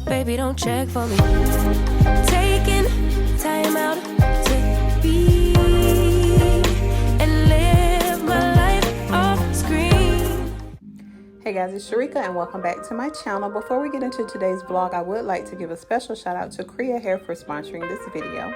baby, don't check for me. Taking time out to be and live my life off screen. Hey guys, it's Sharika and welcome back to my channel. Before we get into today's vlog, I would like to give a special shout out to Korea Hair for sponsoring this video.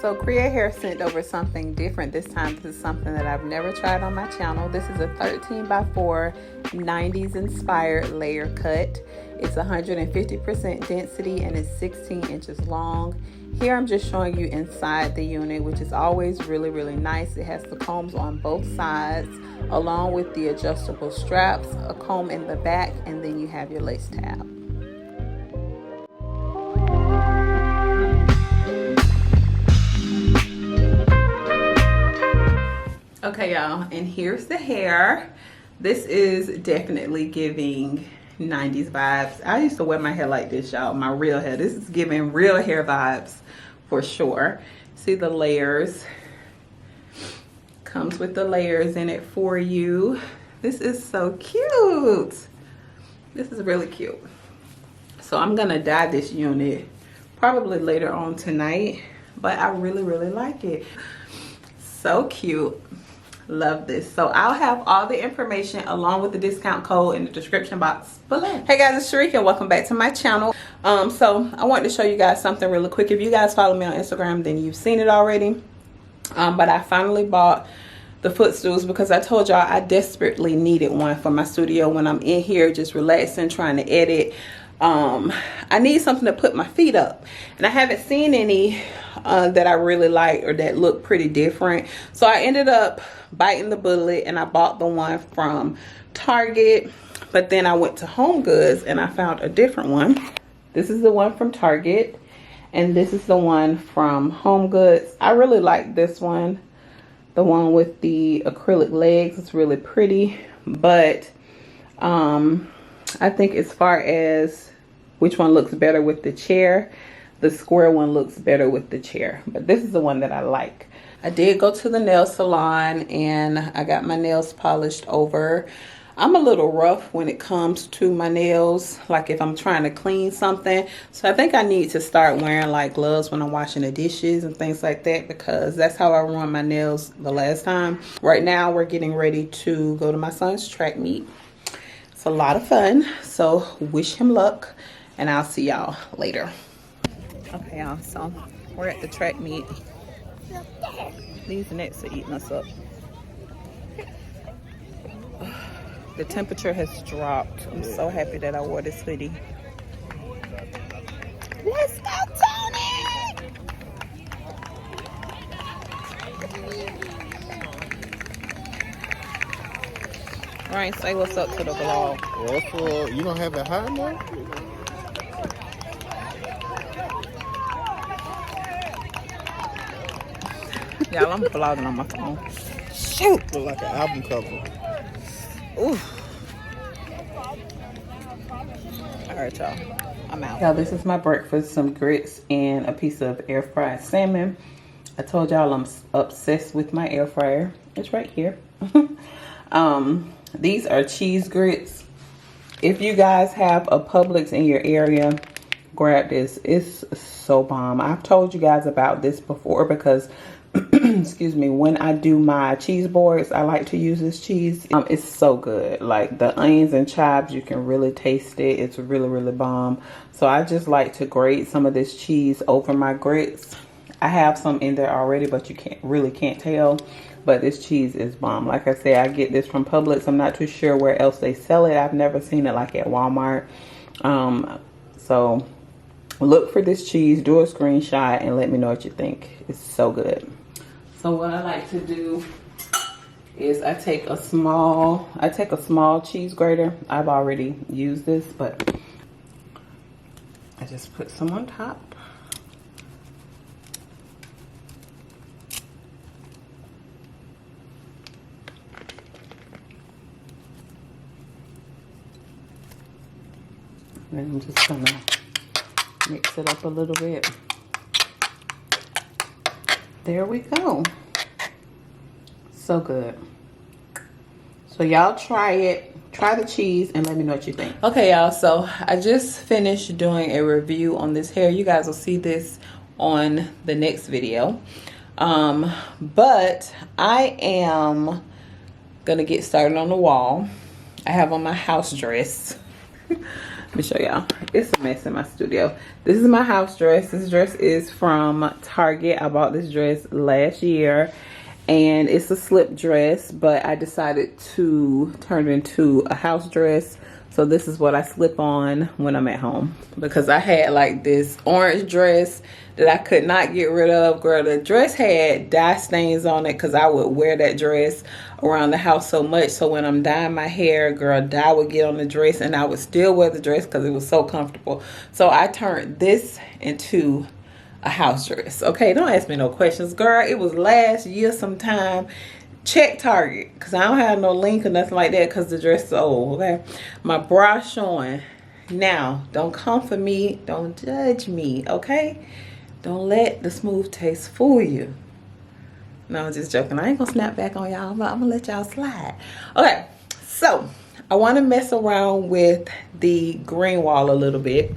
So Korea Hair sent over something different this time. This is something that I've never tried on my channel. This is a 13x4 90s inspired layer cut. It's 150% density and it's 16 inches long. Here I'm just showing you inside the unit, which is always really nice. It has the combs on both sides along with the adjustable straps, a comb in the back, and then you have your lace tab. Okay y'all, and here's the hair. This is definitely giving 90s vibes. I used to wear my hair like this, y'all, my real hair. This is giving real hair vibes for sure. See the layers, comes with the layers in it for you. This is so cute. This is really cute. So I'm gonna dye this unit probably later on tonight, but I really like it. So cute. Love this. So I'll have all the information along with the discount code in the description box below. Hey guys, it's Sharika and welcome back to my channel. So I wanted to show you guys something really quick. If you guys follow me on Instagram, then you've seen it already. But I finally bought the footstools because I told y'all I desperately needed one for my studio when I'm in here just relaxing, trying to edit. I need something to put my feet up, and I haven't seen any that I really like or that look pretty different. So I ended up biting the bullet and I bought the one from Target, but then I went to Home Goods and I found a different one. This is the one from Target and this is the one from Home Goods. I really like this one, the one with the acrylic legs. It's really pretty, but I think as far as which one looks better with the chair, the square one looks better with the chair, but this is the one that I like. I did go to the nail salon and I got my nails polished over. I'm a little rough when it comes to my nails, like if I'm trying to clean something. So I think I need to start wearing like gloves when I'm washing the dishes and things like that, because that's how I ruined my nails the last time. Right now we're getting ready to go to my son's track meet. It's a lot of fun, so wish him luck and I'll see y'all later. Okay y'all, so we're at the track meet. These nets are eating us up. The temperature has dropped. I'm so happy that I wore this hoodie. Let's go, Tony! Ryan, say what's up to the vlog. Well, you don't have it high enough? Y'all, I'm vlogging on my phone. Shoot! Look like an album cover. Ooh. Alright, y'all. I'm out. Y'all, this is my breakfast. Some grits and a piece of air fried salmon. I told y'all I'm obsessed with my air fryer. It's right here. These are cheese grits. If you guys have a Publix in your area, grab this. It's so bomb. I've told you guys about this before because excuse me, when I do my cheese boards, I like to use this cheese. It's so good. Like the onions and chives, you can really taste it. It's really bomb. So I just like to grate some of this cheese over my grits. I have some in there already, but you can't tell. But this cheese is bomb. Like I said, I get this from Publix. I'm not too sure where else they sell it. I've never seen it like at Walmart. So look for this cheese, do a screenshot, and let me know what you think. It's so good. So what I like to do is I take a small cheese grater. I've already used this, but I just put some on top. And I'm just gonna mix it up a little bit. There we go. So good. So y'all try it. Try the cheese and let me know what you think. Okay, y'all. So I just finished doing a review on this hair. You guys will see this on the next video. But I am gonna get started on the wall. I have on my house dress. Let me show y'all. It's a mess in my studio. This is my house dress. This dress is from Target. I bought this dress last year and it's a slip dress, but I decided to turn it into a house dress. So this is what I slip on when I'm at home, because I had like this orange dress that I could not get rid of. Girl, the dress had dye stains on it because I would wear that dress around the house so much. So when I'm dyeing my hair, girl, dye would get on the dress and I would still wear the dress because it was so comfortable. So I turned this into a house dress. Okay, don't ask me no questions. Girl, it was last year sometime. Check Target, because I don't have no link or nothing like that because the dress is old. Okay, my bra showing. Now, don't come for me. Don't judge me, okay? Don't let the smooth taste fool you. No, I'm just joking. I ain't gonna snap back on y'all, but I'm gonna let y'all slide. Okay, so I want to mess around with the green wall a little bit.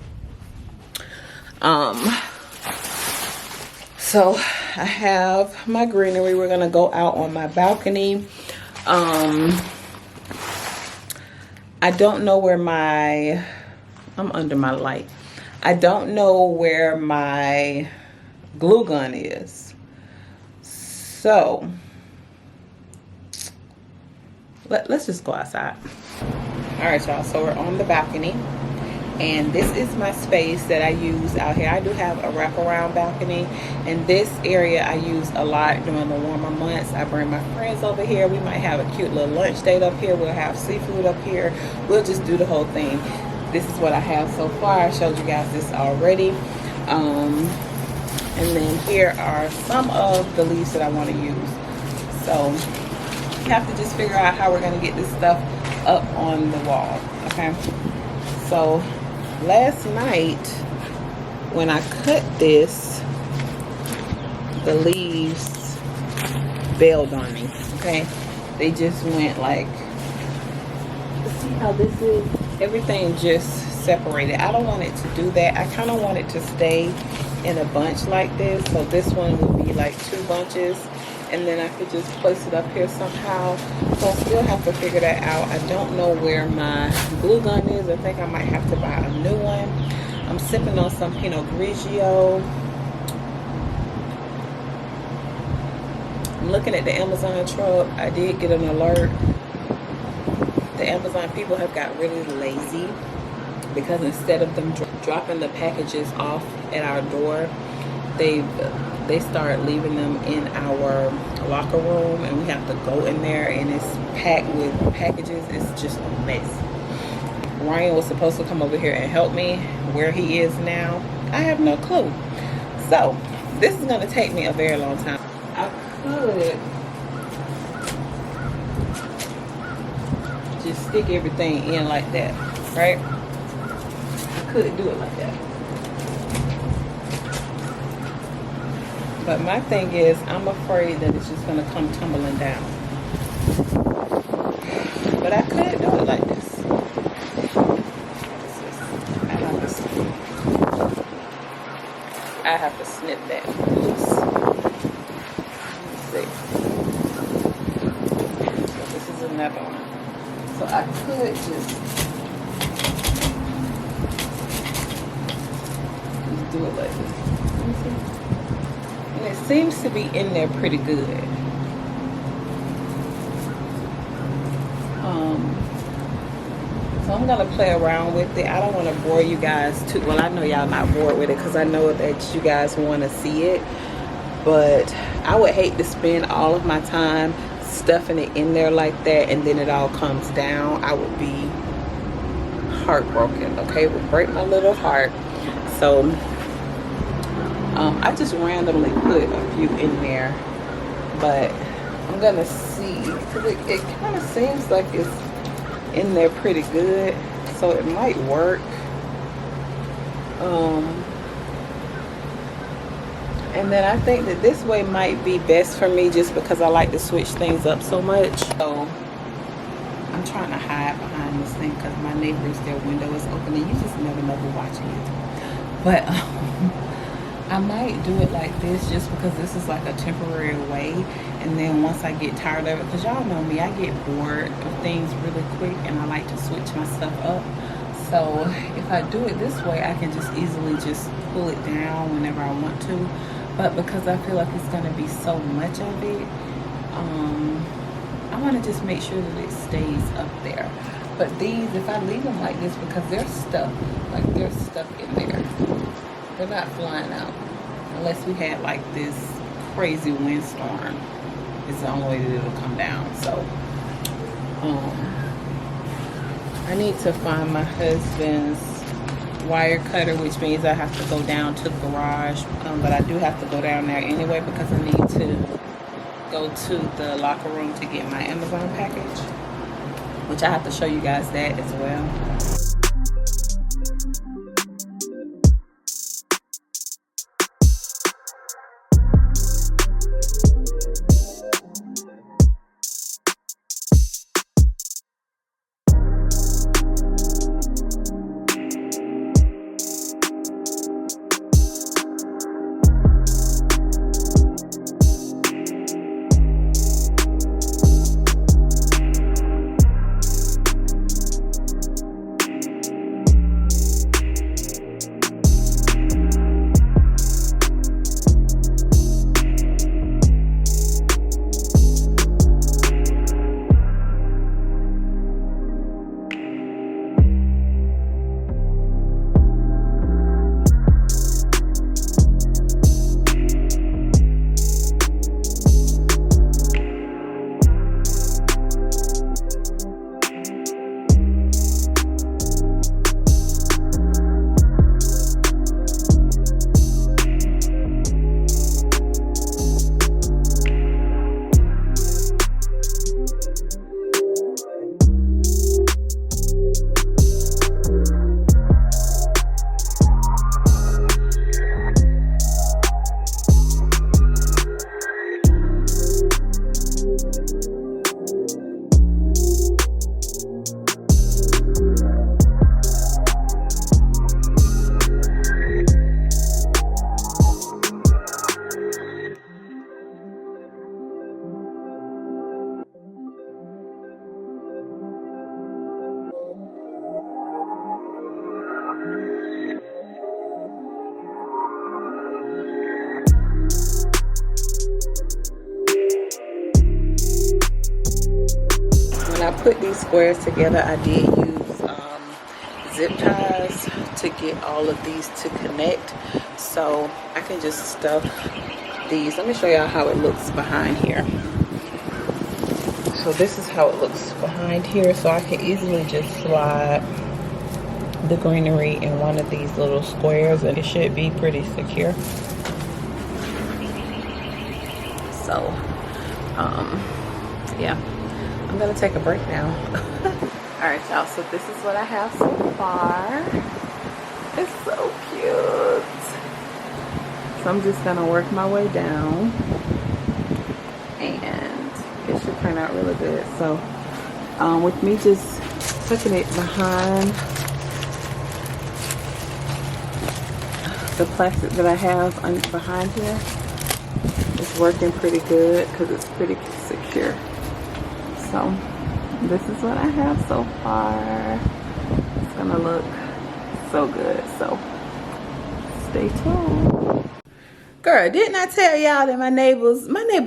So I have my greenery. We're gonna go out on my balcony. I don't know where my, I'm under my light. I don't know where my glue gun is. So let's just go outside. All right, y'all, so we're on the balcony. And this is my space that I use out here. I do have a wraparound balcony, and this area I use a lot during the warmer months. I bring my friends over here. We might have a cute little lunch date up here. We'll have seafood up here. We'll just do the whole thing. This is what I have so far. I showed you guys this already. And then here are some of the leaves that I want to use. So we have to just figure out how we're going to get this stuff up on the wall. Okay, so last night when I cut this, the leaves bailed on me. Okay, they just went like, see how this is? Everything just separated. I don't want it to do that. I kind of want it to stay in a bunch like this. So this one would be like 2 bunches, and then I could just place it up here somehow. So I still have to figure that out. I don't know where my glue gun is. I think I might have to buy a new one. I'm sipping on some Pinot Grigio. I'm looking at the Amazon truck. I did get an alert. The Amazon people have got really lazy, because instead of them dropping the packages off at our door, they start leaving them in our locker room, and we have to go in there and it's packed with packages. It's just a mess. Ryan was supposed to come over here and help me. Where he is now, I have no clue. So this is going to take me a very long time. I could just stick everything in like that, right? I could do it like that. But my thing is, I'm afraid that it's just going to come tumbling down. But I could do it like this. I have to snip that loose. Let's see. So this is another one. So I could just do it like this. Let me see. And it seems to be in there pretty good. So I'm gonna play around with it. I don't want to bore you guys too. Well, I know y'all not bored with it because I know that you guys want to see it. But I would hate to spend all of my time stuffing it in there like that, and then it all comes down. I would be heartbroken. Okay, it would break my little heart. So I just randomly put a few in there, but I'm gonna see, because it kind of seems like it's in there pretty good, so it might work. And then I think that this way might be best for me just because I like to switch things up so much. So I'm trying to hide behind this thing because my neighbors, their window is open and you just never know who's watching you. But I might do it like this just because this is like a temporary way. And then once I get tired of it, because y'all know me, I get bored of things really quick and I like to switch my stuff up. So if I do it this way, I can just easily just pull it down whenever I want to. But because I feel like it's going to be so much of it, I want to just make sure that it stays up there. But these, if I leave them like this, because they're stuck, like they're stuck in there. They're not flying out. Unless we had like this crazy windstorm. It's the only way that it'll come down. So, I need to find my husband's wire cutter, which means I have to go down to the garage. But I do have to go down there anyway because I need to go to the locker room to get my Amazon package, which I have to show you guys that as well. When I put these squares together, I did use zip ties to get all of these to connect, so I can just stuff these. Let me show y'all how it looks behind here. So this is how it looks behind here, so I can easily just slide the greenery in one of these little squares and it should be pretty secure. So yeah, I'm gonna take a break now. All right, y'all, so this is what I have so far. It's so cute. So I'm just gonna work my way down and it should turn out really good. So with me just tucking it behind the plastic that I have behind here, it's working pretty good because it's pretty secure. So this is what I have so far. It's gonna look so good, so stay tuned. Girl, didn't I tell y'all that my neighbor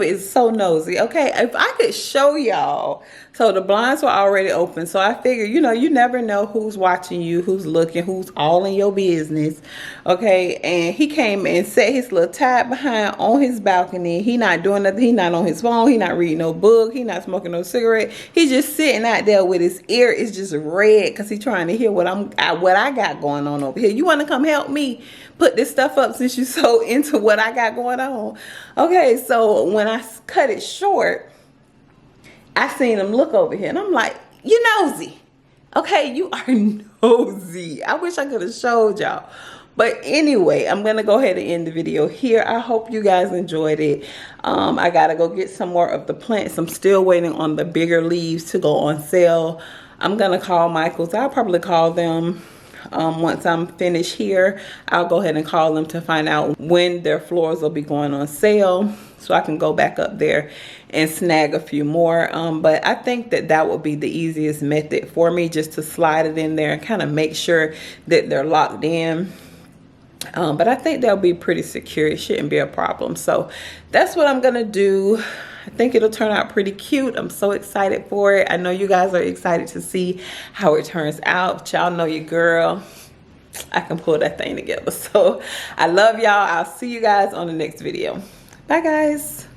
is so nosy, okay? If I could show y'all. So the blinds were already open, so I figured, you know, you never know who's watching you, who's looking, who's all in your business, okay? And he came and set his little tie behind on his balcony. He not doing nothing. He not on his phone. He not reading no book. He not smoking no cigarette. He just sitting out there with his ear is just red because he trying to hear what I got going on over here. You want to come help me put this stuff up since you so into what I got going on? Okay, so when I cut it short, I seen him look over here and I'm like, you nosy. Okay, you are nosy. I wish I could have showed y'all. But anyway, I'm gonna go ahead and end the video here. I hope you guys enjoyed it. I gotta go get some more of the plants. I'm still waiting on the bigger leaves to go on sale. I'm gonna call Michael's. I'll probably call them once I'm finished here. I'll go ahead and call them to find out when their floors will be going on sale, so I can go back up there and snag a few more. But I think that that would be the easiest method for me, just to slide it in there and kind of make sure that they're locked in. But I think they'll be pretty secure. It shouldn't be a problem. So that's what I'm gonna do. I think it'll turn out pretty cute. I'm so excited for it. I know you guys are excited to see how it turns out. Y'all know your girl, I can pull that thing together. So I love y'all. I'll see you guys on the next video. Bye guys.